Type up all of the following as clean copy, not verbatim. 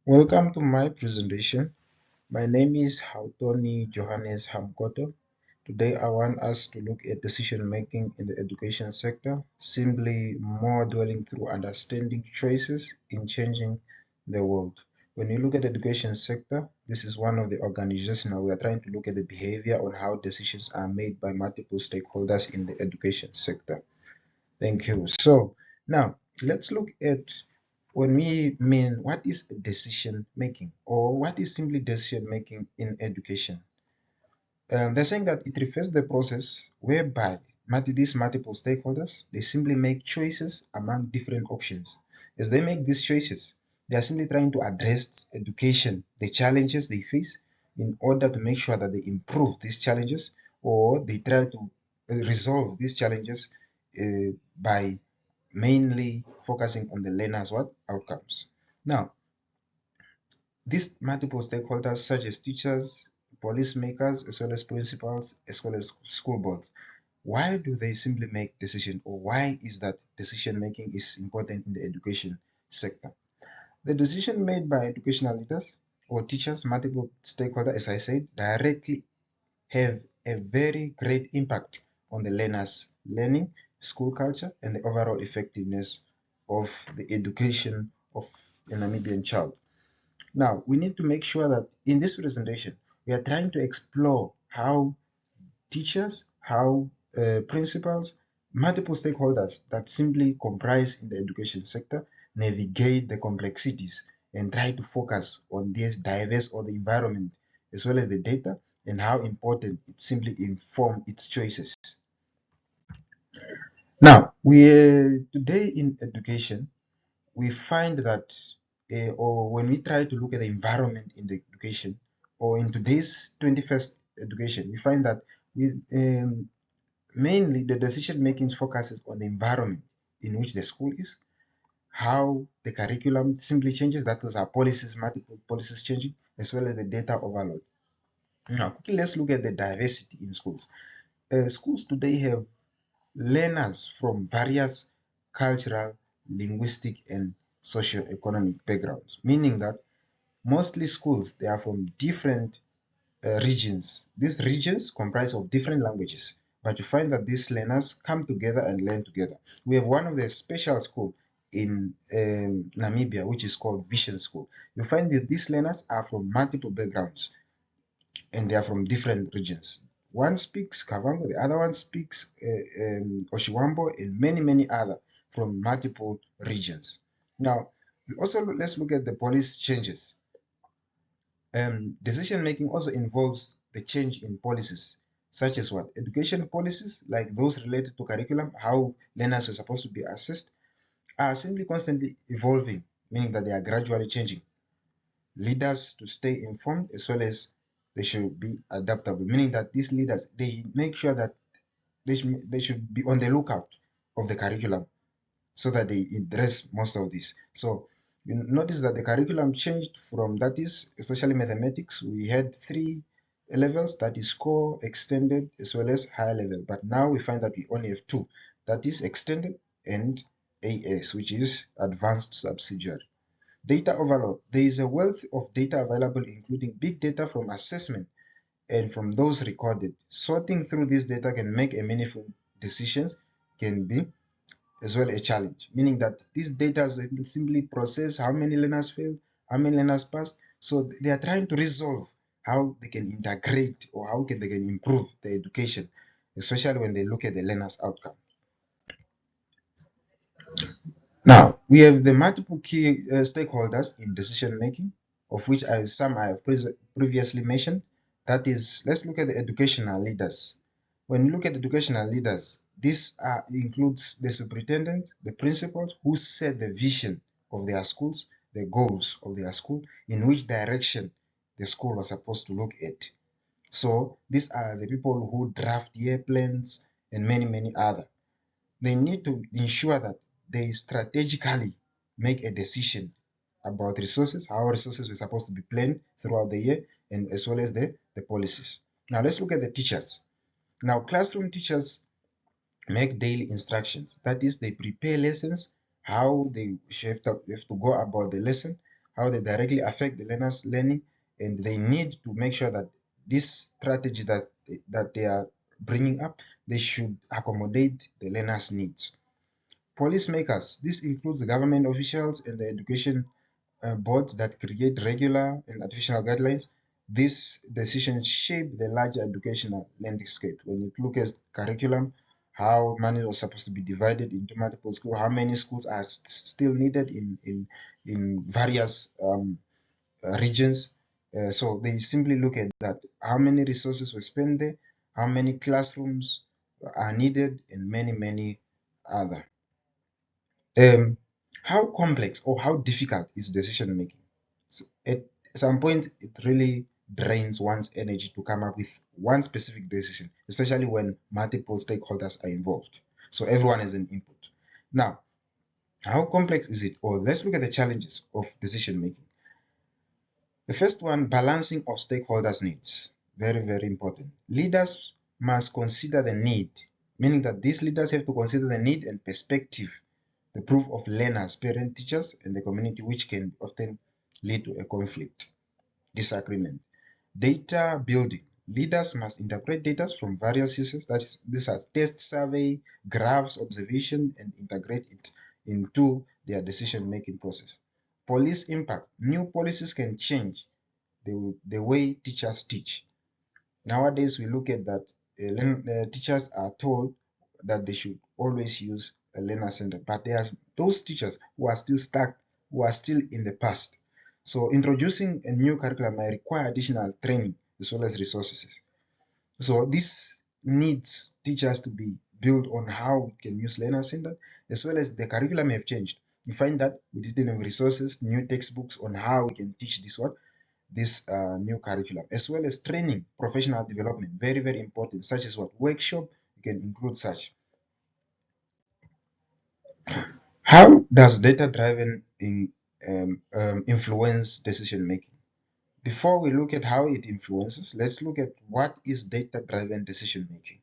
Welcome to my presentation. My name is Hautoni Johannes H. Today I want us to look at decision making in the education sector, simply more dwelling through understanding choices in changing the world. When you look at the education sector, this is one of the organizations now we are trying to look at the behavior on how decisions are made by multiple stakeholders in the education sector. Thank you. So now let's look at when we mean what is decision making or what is simply decision making in education. They're saying that it refers to the process whereby these multiple stakeholders they simply make choices among different options. As they make these choices, they are simply trying to address education, the challenges they face, in order to make sure that they improve these challenges or they try to resolve these challenges by mainly focusing on the learners' what outcomes. Now, these multiple stakeholders, such as teachers, policymakers, as well as principals, as well as school boards, why do they simply make decision, or why is that decision making is important in the education sector? The decision made by educational leaders or teachers, multiple stakeholders, as I said, directly have a very great impact on the learners' learning, school culture, and the overall effectiveness of the education of a Namibian child. Now, we need to make sure that in this presentation, we are trying to explore how teachers, how principals, multiple stakeholders that simply comprise in the education sector navigate the complexities and try to focus on this diverse or the environment as well as the data and how important it simply inform its choices. Now, we today in education, we find that or when we try to look at the environment in the education or in today's 21st education, we find that we mainly the decision making focuses on the environment in which the school is, how the curriculum simply changes, that was our policies, multiple policies changing, as well as the data overload. Now, quickly let's look at the diversity in schools. Schools today have learners from various cultural, linguistic, and socio-economic backgrounds, meaning that mostly schools they are from different regions. These regions comprise of different languages, but you find that these learners come together and learn together. We have one of the special schools in Namibia, which is called Vision School. You find that these learners are from multiple backgrounds and they are from different regions. One speaks Kavango, the other one speaks Oshiwambo, and many other from multiple regions. Now, let's look at the policy changes. Decision making also involves the change in policies, such as what? Education policies, like those related to curriculum, how learners are supposed to be assessed, are simply constantly evolving, meaning that they are gradually changing. Leaders to stay informed as well as they should be adaptable, meaning that these leaders they make sure that they should be on the lookout of the curriculum so that they address most of this. So you notice that the curriculum changed from, that is especially mathematics, we had three levels, that is core, extended, as well as higher level, but now we find that we only have two, that is extended and AS, which is advanced subsidiary. Data overload. There is a wealth of data available, including big data from assessment and from those recorded. Sorting through this data can make a meaningful decisions can be as well a challenge, meaning that this data simply process how many learners failed, how many learners passed. So they are trying to resolve how they can integrate or how they can improve the education, especially when they look at the learners' outcome. Now, we have the multiple key stakeholders in decision making, of which some I have previously mentioned. That is, let's look at the educational leaders. When you look at educational leaders, this includes the superintendent, the principals who set the vision of their schools, the goals of their school, in which direction the school was supposed to look at. So these are the people who draft year plans and many other. They need to ensure that they strategically make a decision about resources, how resources were supposed to be planned throughout the year, and as well as the policies. Now let's look at the teachers. Now, classroom teachers make daily instructions. That is, they prepare lessons, how they have to go about the lesson, how they directly affect the learner's learning, and they need to make sure that these strategies that they are bringing up, they should accommodate the learner's needs. Policymakers, this includes the government officials and the education boards that create regular and artificial guidelines. These decisions shape the larger educational landscape. When you look at curriculum, how money was supposed to be divided into multiple schools, how many schools are still needed in various regions. So they simply look at that, how many resources were spent there, how many classrooms are needed, and many other. How complex or how difficult is decision making? So at some point, it really drains one's energy to come up with one specific decision, especially when multiple stakeholders are involved. So everyone has an input. Now, how complex is it? Or let's look at the challenges of decision making. The first one, balancing of stakeholders' needs. Very important. Leaders must consider the need, meaning that these leaders have to consider the need and perspective, the proof of learners, parents, teachers, and the community, which can often lead to a conflict, disagreement. Data building. Leaders must interpret data from various sources, that is, these are test, survey, graphs, observation, and integrate it into their decision-making process. Police impact. New policies can change the way teachers teach. Nowadays, we look at that teachers are told that they should always use a learner center, but there are those teachers who are still stuck, who are still in the past. So introducing a new curriculum may require additional training as well as resources. So this needs teachers to be built on how we can use learner center, as well as the curriculum have changed. You find that we didn't have resources, new textbooks on how we can teach this new curriculum, as well as training, professional development, very important, such as what workshop, you can include such. How does data-driven influence decision making? Before we look at how it influences, let's look at what is data-driven decision making.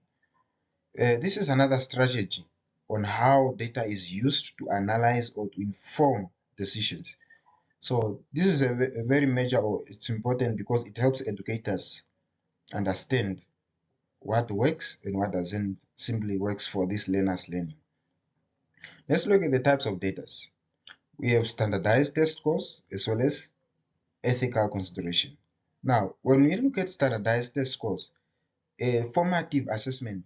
This is another strategy on how data is used to analyze or to inform decisions. So this is a very major, or it's important because it helps educators understand what works and what doesn't simply works for this learner's learning. Let's look at the types of data. We have standardized test scores as well as ethical consideration. Now, when we look at standardized test scores, a formative assessment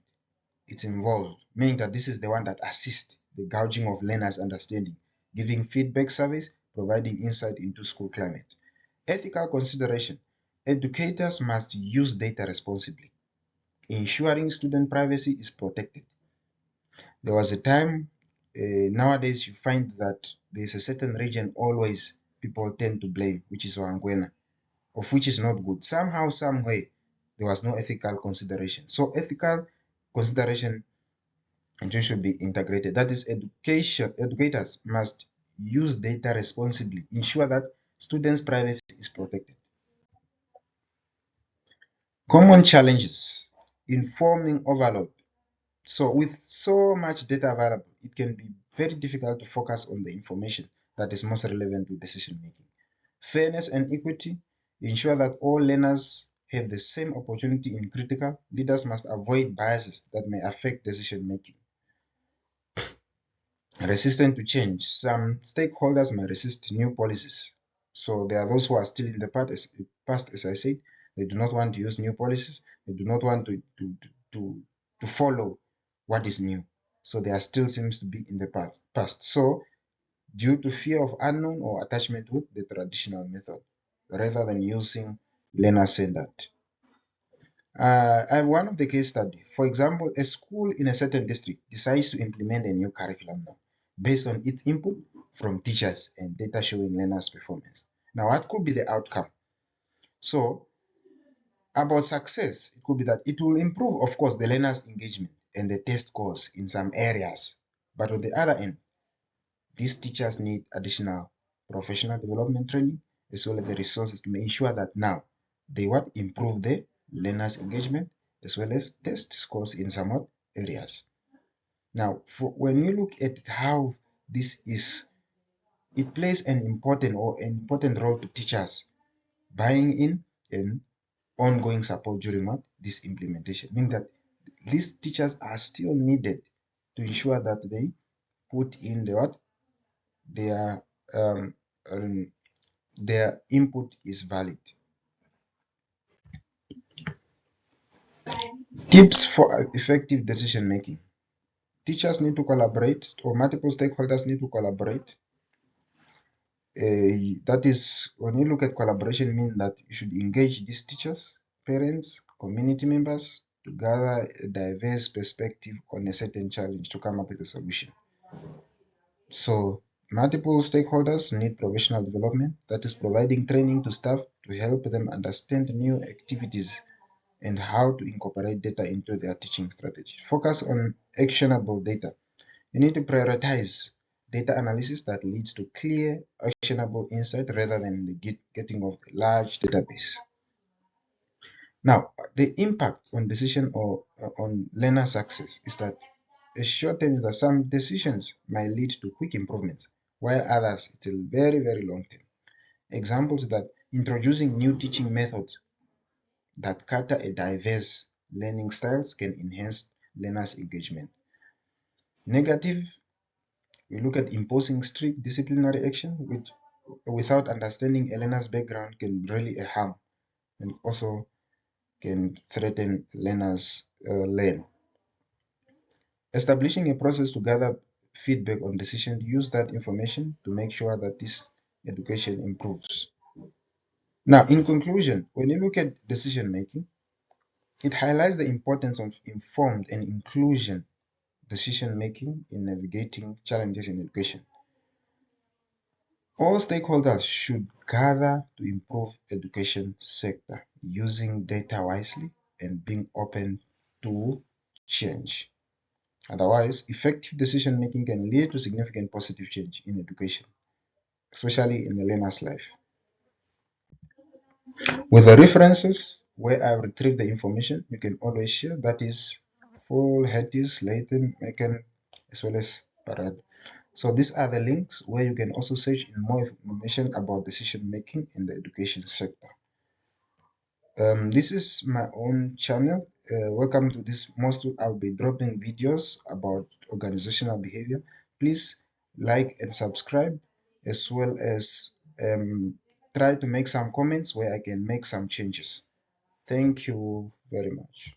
is involved, meaning that this is the one that assists the gauging of learners' understanding, giving feedback surveys, providing insight into school climate. Ethical consideration. Educators must use data responsibly, ensuring student privacy is protected. There was a time, nowadays you find that there's a certain region always people tend to blame, which is Wangwena, of which is not good. Somehow, some way, there was no ethical consideration. So ethical consideration should be integrated. That is, educators must use data responsibly, ensure that students' privacy is protected. Common challenges, informing overload. So with so much data available, it can be very difficult to focus on the information that is most relevant to decision making. Fairness and equity, ensure that all learners have the same opportunity in critical. Leaders must avoid biases that may affect decision making. Resistant to change. Some stakeholders may resist new policies. So there are those who are still in the past, as I said. They do not want to use new policies. They do not want to follow what is new. So there still seems to be in the past. So due to fear of unknown or attachment with the traditional method, rather than using learner-centered. I have one of the case study. For example, a school in a certain district decides to implement a new curriculum now, based on its input from teachers and data showing learners' performance. Now, what could be the outcome? So, about success, it could be that it will improve, of course, the learners' engagement and the test scores in some areas. But on the other end, these teachers need additional professional development training as well as the resources to make sure that now they what improve the learners' engagement as well as test scores in some areas. Now, when you look at how this is it plays an important role to teachers buying in and ongoing support during what this implementation, meaning that these teachers are still needed to ensure that they put in their um, um, their input is valid. Tips for effective decision making. Teachers need to collaborate, or multiple stakeholders need to collaborate. That is, when you look at collaboration, mean that you should engage these teachers, parents, community members to gather a diverse perspective on a certain challenge to come up with a solution. So multiple stakeholders need professional development, that is providing training to staff to help them understand new activities and how to incorporate data into their teaching strategy. Focus on actionable data. You need to prioritize data analysis that leads to clear, actionable insight rather than the getting of a large database. Now, the impact on decision or on learner success is that a short term is that some decisions might lead to quick improvements, while others it's a very, very long term. Examples that introducing new teaching methods that cater a diverse learning styles can enhance learners' engagement. Negative, we look at imposing strict disciplinary action which without understanding a learner's background can really harm and also can threaten learners' learn. Establishing a process to gather feedback on decision, use that information to make sure that this education improves. Now, in conclusion, when you look at decision making, it highlights the importance of informed and inclusion decision making in navigating challenges in education. All stakeholders should gather to improve education sector using data wisely and being open to change. Otherwise, effective decision making can lead to significant positive change in education, especially in the learner's life. With the references where I retrieve the information, you can always share. That is full Hedis, Latham, Mekan, as well as Parad. So these are the links where you can also search in more information about decision making in the education sector. This is my own channel. Welcome to this. Mostly I'll be dropping videos about organizational behavior. Please like and subscribe, as well as try to make some comments where I can make some changes. Thank you very much.